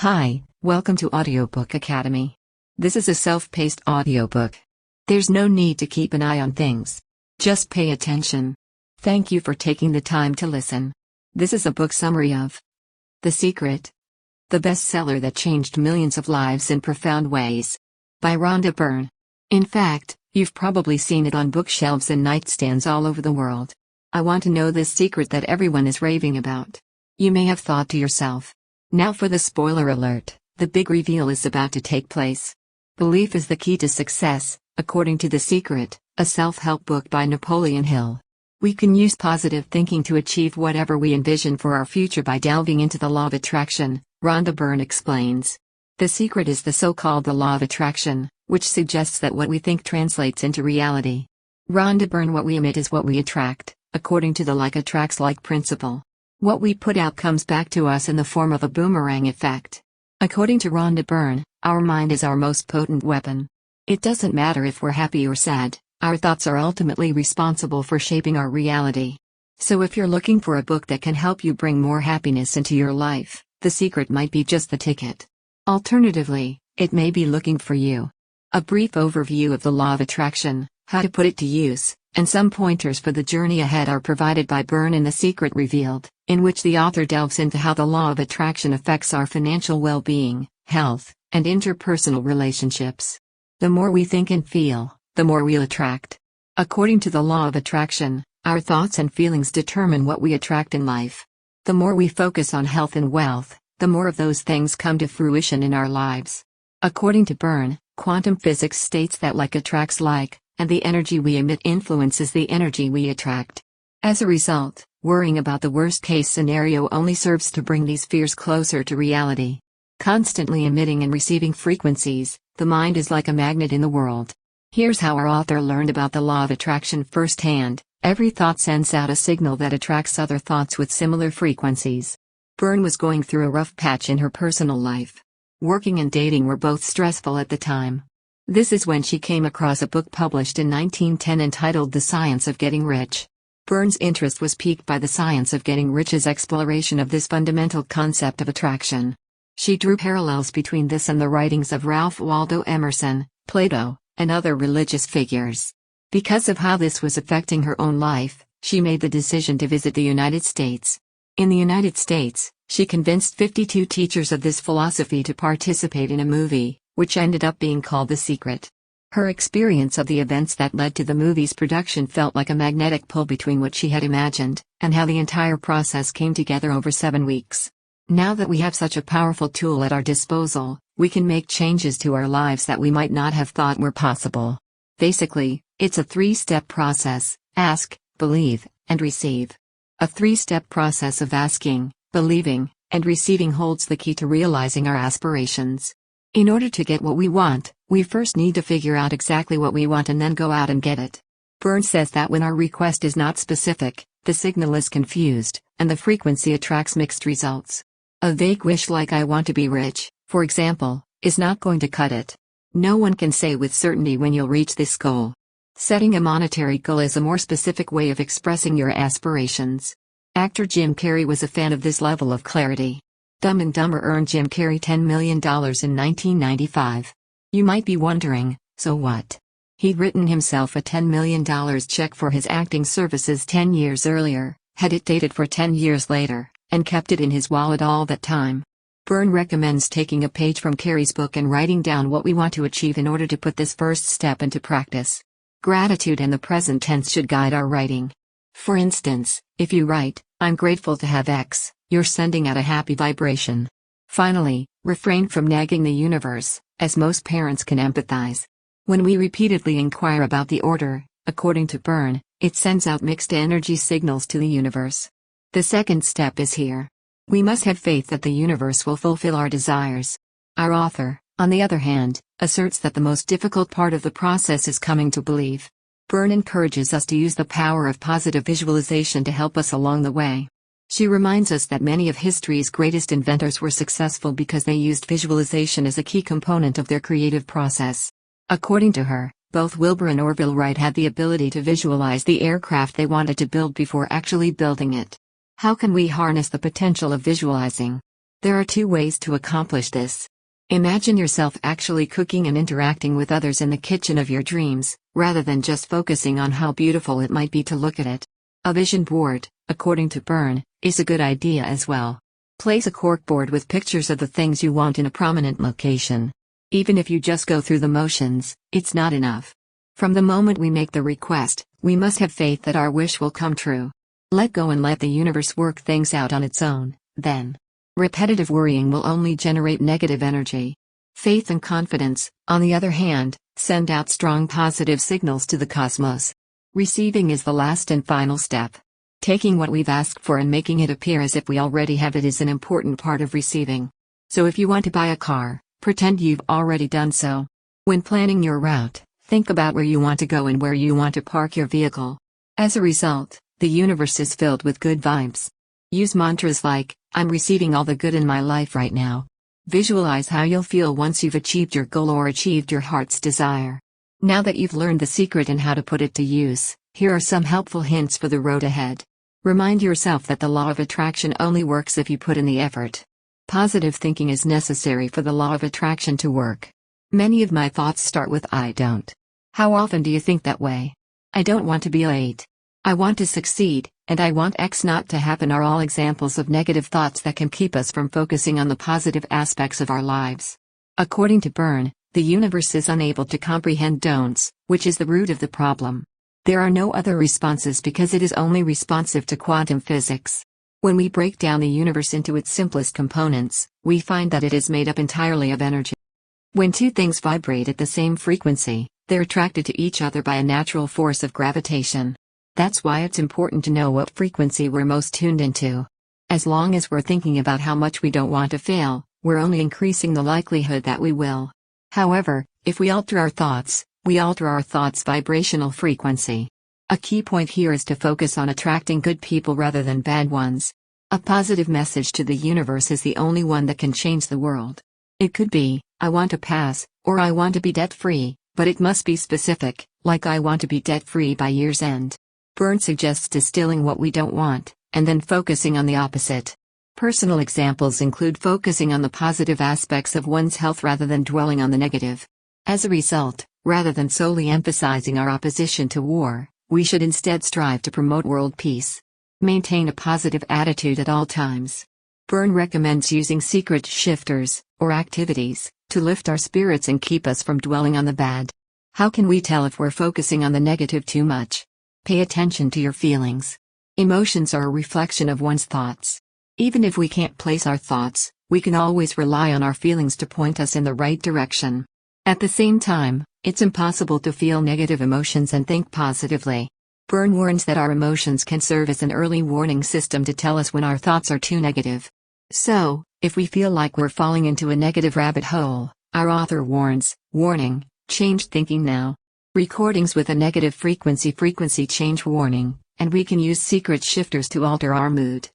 Hi, welcome to Audiobook Academy. This is a self-paced audiobook. There's no need to keep an eye on things. Just pay attention. Thank you for taking the time to listen. This is a book summary of The Secret, the bestseller that changed millions of lives in profound ways, by Rhonda Byrne. In fact, you've probably seen it on bookshelves and nightstands all over the world. I want to know this secret that everyone is raving about. You may have thought to yourself, now for the spoiler alert, the big reveal is about to take place. Belief is the key to success, according to The Secret, a self-help book by Napoleon Hill. We can use positive thinking to achieve whatever we envision for our future by delving into the law of attraction, Rhonda Byrne explains. The secret is the so-called the law of attraction, which suggests that what we think translates into reality. Rhonda Byrne, what we emit is what we attract, according to the like attracts like principle. What we put out comes back to us in the form of a boomerang effect. According to Rhonda Byrne, our mind is our most potent weapon. It doesn't matter if we're happy or sad, our thoughts are ultimately responsible for shaping our reality. So if you're looking for a book that can help you bring more happiness into your life, The Secret might be just the ticket. Alternatively, it may be looking for you. A brief overview of the law of attraction, how to put it to use, and some pointers for the journey ahead are provided by Byrne in The Secret Revealed, in which the author delves into how the law of attraction affects our financial well-being, health, and interpersonal relationships. The more we think and feel, the more we'll attract. According to the law of attraction, our thoughts and feelings determine what we attract in life. The more we focus on health and wealth, the more of those things come to fruition in our lives. According to Byrne, quantum physics states that like attracts like, and the energy we emit influences the energy we attract. As a result, worrying about the worst-case scenario only serves to bring these fears closer to reality. Constantly emitting and receiving frequencies, the mind is like a magnet in the world. Here's how our author learned about the law of attraction firsthand. Every thought sends out a signal that attracts other thoughts with similar frequencies. Byrne was going through a rough patch in her personal life. Working and dating were both stressful at the time. This is when she came across a book published in 1910 entitled The Science of Getting Rich. Byrne's interest was piqued by the science of getting rich's exploration of this fundamental concept of attraction. She drew parallels between this and the writings of Ralph Waldo Emerson, Plato, and other religious figures. Because of how this was affecting her own life, she made the decision to visit the United States. In the United States, she convinced 52 teachers of this philosophy to participate in a movie, which ended up being called The Secret. Her experience of the events that led to the movie's production felt like a magnetic pull between what she had imagined, and how the entire process came together over 7 weeks. Now that we have such a powerful tool at our disposal, we can make changes to our lives that we might not have thought were possible. Basically, it's a 3-step process: ask, believe, and receive. A 3-step process of asking, believing, and receiving holds the key to realizing our aspirations. In order to get what we want, we first need to figure out exactly what we want and then go out and get it. Byrne says that when our request is not specific, the signal is confused, and the frequency attracts mixed results. A vague wish like "I want to be rich," for example, is not going to cut it. No one can say with certainty when you'll reach this goal. Setting a monetary goal is a more specific way of expressing your aspirations. Actor Jim Carrey was a fan of this level of clarity. Dumb and Dumber earned Jim Carrey $10 million in 1995. You might be wondering, so what? He'd written himself a $10 million check for his acting services 10 years earlier, had it dated for 10 years later, and kept it in his wallet all that time. Byrne recommends taking a page from Carrey's book and writing down what we want to achieve in order to put this first step into practice. Gratitude and the present tense should guide our writing. For instance, if you write, "I'm grateful to have X," you're sending out a happy vibration. Finally, refrain from nagging the universe, as most parents can empathize. When we repeatedly inquire about the order, according to Byrne, it sends out mixed energy signals to the universe. The second step is here. We must have faith that the universe will fulfill our desires. Our author, on the other hand, asserts that the most difficult part of the process is coming to believe. Byrne encourages us to use the power of positive visualization to help us along the way. She reminds us that many of history's greatest inventors were successful because they used visualization as a key component of their creative process. According to her, both Wilbur and Orville Wright had the ability to visualize the aircraft they wanted to build before actually building it. How can we harness the potential of visualizing? There are two ways to accomplish this. Imagine yourself actually cooking and interacting with others in the kitchen of your dreams, rather than just focusing on how beautiful it might be to look at it. A vision board, according to Byrne, is a good idea as well. Place a corkboard with pictures of the things you want in a prominent location. Even if you just go through the motions, it's not enough. From the moment we make the request, we must have faith that our wish will come true. Let go and let the universe work things out on its own, then. Repetitive worrying will only generate negative energy. Faith and confidence, on the other hand, send out strong positive signals to the cosmos. Receiving is the last and final step. Taking what we've asked for and making it appear as if we already have it is an important part of receiving. So if you want to buy a car, pretend you've already done so. When planning your route, think about where you want to go and where you want to park your vehicle. As a result, the universe is filled with good vibes. Use mantras like, I'm receiving all the good in my life right now. Visualize how you'll feel once you've achieved your goal or achieved your heart's desire. Now that you've learned the secret and how to put it to use, here are some helpful hints for the road ahead. Remind yourself that the law of attraction only works if you put in the effort. Positive thinking is necessary for the law of attraction to work. Many of my thoughts start with I don't. How often do you think that way? I don't want to be late. I want to succeed, and I want X not to happen are all examples of negative thoughts that can keep us from focusing on the positive aspects of our lives. According to Byrne, the universe is unable to comprehend don'ts, which is the root of the problem. There are no other responses because it is only responsive to quantum physics. When we break down the universe into its simplest components, we find that it is made up entirely of energy. When two things vibrate at the same frequency, they're attracted to each other by a natural force of gravitation. That's why it's important to know what frequency we're most tuned into. As long as we're thinking about how much we don't want to fail, we're only increasing the likelihood that we will. However, if we alter our thoughts, we alter our thoughts' vibrational frequency. A key point here is to focus on attracting good people rather than bad ones. A positive message to the universe is the only one that can change the world. It could be, I want to pass, or I want to be debt-free, but it must be specific, like I want to be debt-free by year's end. Byrne suggests distilling what we don't want, and then focusing on the opposite. Personal examples include focusing on the positive aspects of one's health rather than dwelling on the negative. As a result, rather than solely emphasizing our opposition to war, we should instead strive to promote world peace. Maintain a positive attitude at all times. Byrne recommends using secret shifters, or activities, to lift our spirits and keep us from dwelling on the bad. How can we tell if we're focusing on the negative too much? Pay attention to your feelings. Emotions are a reflection of one's thoughts. Even if we can't place our thoughts, we can always rely on our feelings to point us in the right direction. At the same time, it's impossible to feel negative emotions and think positively. Byrne warns that our emotions can serve as an early warning system to tell us when our thoughts are too negative. So, if we feel like we're falling into a negative rabbit hole, our author warns, warning, change thinking now. Recordings with a negative frequency change warning, and we can use secret shifters to alter our mood.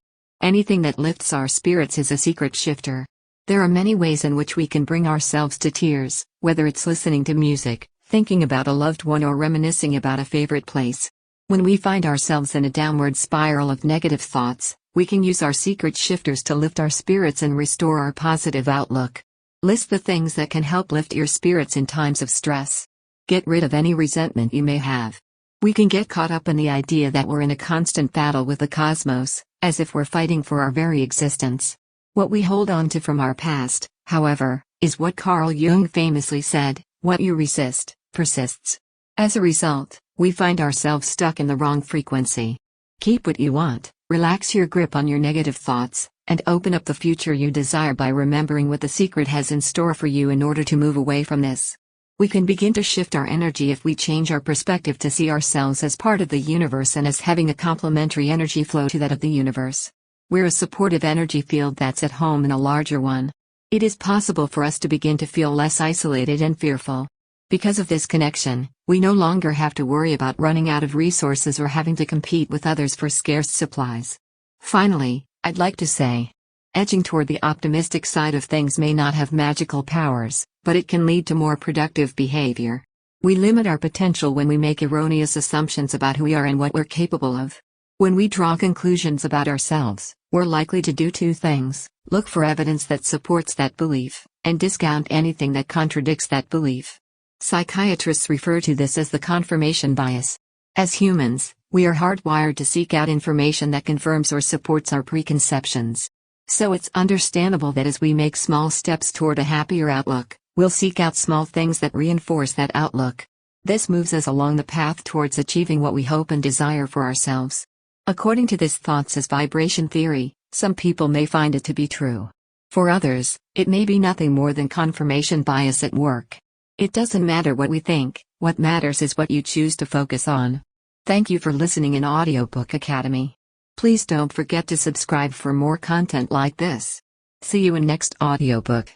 Anything that lifts our spirits is a secret shifter. There are many ways in which we can bring ourselves to tears, whether it's listening to music, thinking about a loved one or reminiscing about a favorite place. When we find ourselves in a downward spiral of negative thoughts, we can use our secret shifters to lift our spirits and restore our positive outlook. List the things that can help lift your spirits in times of stress. Get rid of any resentment you may have. We can get caught up in the idea that we're in a constant battle with the cosmos, as if we're fighting for our very existence. What we hold on to from our past, however, is what Carl Jung famously said, what you resist, persists. As a result, we find ourselves stuck in the wrong frequency. Keep what you want, relax your grip on your negative thoughts, and open up the future you desire by remembering what the secret has in store for you in order to move away from this. We can begin to shift our energy if we change our perspective to see ourselves as part of the universe and as having a complementary energy flow to that of the universe. We're a supportive energy field that's at home in a larger one. It is possible for us to begin to feel less isolated and fearful. Because of this connection, we no longer have to worry about running out of resources or having to compete with others for scarce supplies. Finally, I'd like to say, edging toward the optimistic side of things may not have magical powers, but it can lead to more productive behavior. We limit our potential when we make erroneous assumptions about who we are and what we're capable of. When we draw conclusions about ourselves, We're likely to do two things: look for evidence that supports that belief, and discount anything that contradicts that belief. Psychiatrists refer to this as the confirmation bias. As humans, we are hardwired to seek out information that confirms or supports our preconceptions. So it's understandable that as we make small steps toward a happier outlook, we'll seek out small things that reinforce that outlook. This moves us along the path towards achieving what we hope and desire for ourselves. According to this thoughts as vibration theory, some people may find it to be true. For others, it may be nothing more than confirmation bias at work. It doesn't matter what we think, what matters is what you choose to focus on. Thank you for listening in Audiobook Academy. Please don't forget to subscribe for more content like this. See you in next audiobook.